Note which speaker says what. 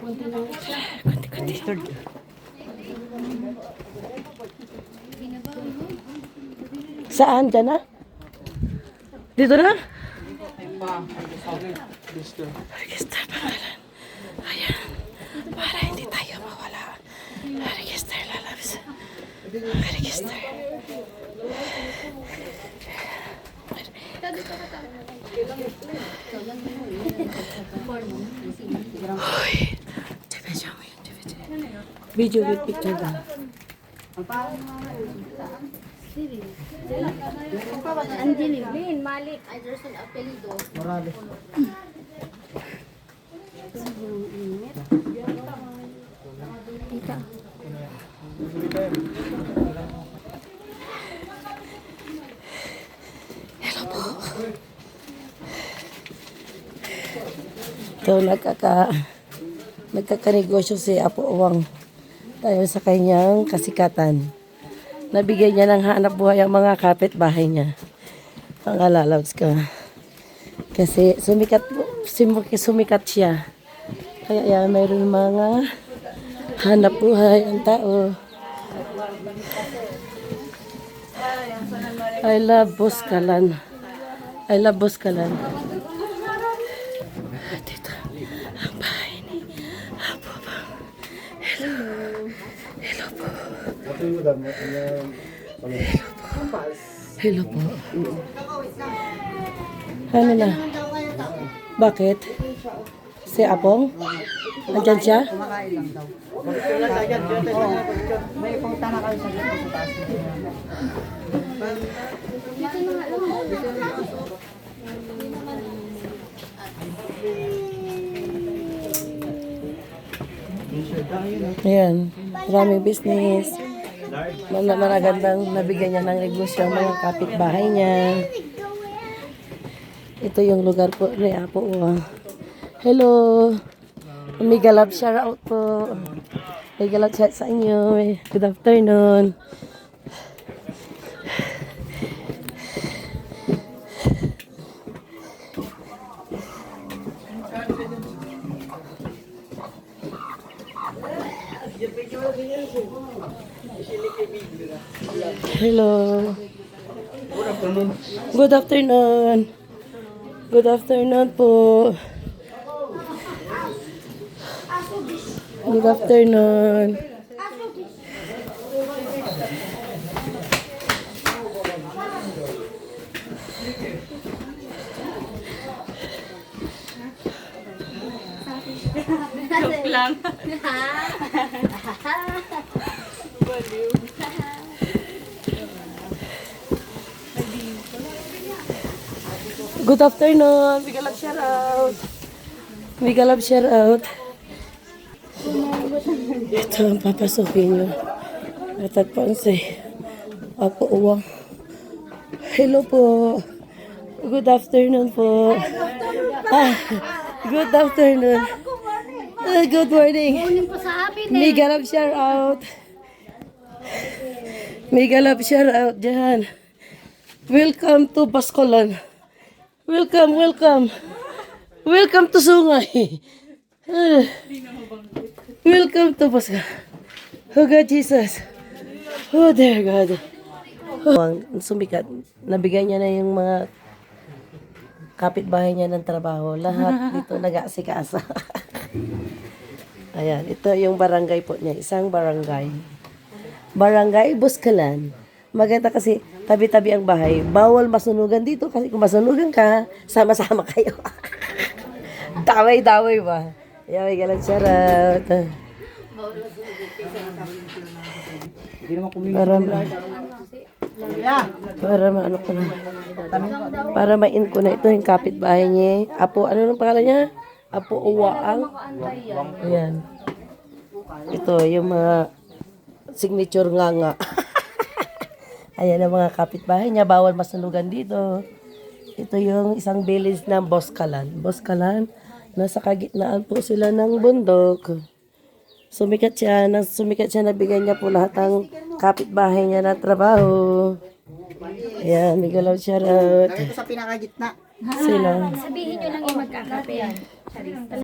Speaker 1: Konti-konti. Saan? Diyan na? Dito na? Register pangalan. Ayan. Para hindi tayo mawala. Register lalabas. Register. Uy. Video with picture lang.
Speaker 2: Angelin, Malik, Anderson Apelido.
Speaker 3: Morales.
Speaker 2: Tita.
Speaker 1: Hello po. Ito nagkakanegosyo si Apo Uwang dahil sa kanyang kasikatan. Nabigyan niya ng hanap buhay ang mga kapitbahay niya. Pangalalaws ka. Kasi sumikat siya. Kaya yan, mayroon mga hanap buhay ang tao. I love Boscalan. I love Boscalan. Dito, ang bahay ni Apo Bang. Hello. Hello po. Hello po. Ano na? Bakit? Si Apong? Andyan siya?
Speaker 3: Kumakain lang daw. May punta na kayo sa dito sa taas.
Speaker 1: Ayan, maraming business. Managandang nabigyan niya ng negosyo ang mga kapitbahay niya. Ito yung lugar po ni Apo Uwang. Hello! Mega love shout out po. Mega love shout sa inyo. Good afternoon. Hello. Good afternoon. Good afternoon po. Good afternoon.
Speaker 2: Joke lang.
Speaker 1: Good afternoon. Mega love shout out. Mega love shout out. Ito ang papasokin nyo. Natagpuan si Apo Uwang. Hello po. Good afternoon po. Good afternoon. Good morning.
Speaker 2: Kunin po sa amin eh.
Speaker 1: Mega love shout out. Mega love shout out dyan. Welcome to Boscalan. Welcome, welcome. Welcome to Sungay. Welcome to Boscalan. Oh God, Jesus. Oh dear God. Sumikat. Nabigyan niya na yung mga kapitbahay niya ng trabaho. Lahat dito nag-aasikasa. Ayan, ito yung barangay po niya. Isang barangay. Barangay Boscalan. Maganda kasi tabi-tabi ang bahay. Bawal masunugan dito kasi kung masunugan ka, sama-sama kayo. Daway-daway ba? Ayan, may galang charot. Para maano ko na. Para ma-in ko na ito yung kapitbahay niya. Apo, ano nung pangalan niya? Apo Uwaang. Ayan. Ito, yung mga signature nga. Ayan ang mga kapitbahay niya. Bawal masunugan dito. Ito yung isang village ng Boscalan. Boscalan, nasa kagitnaan po sila ng bundok. Sumikat siya. Nabigyan niya po lahat ng kapitbahay niya na trabaho. Ayan, may galaw shout out.
Speaker 3: Ito sa pinakagitna.
Speaker 1: Sino?
Speaker 2: Sabihin nyo lang yung magkakape.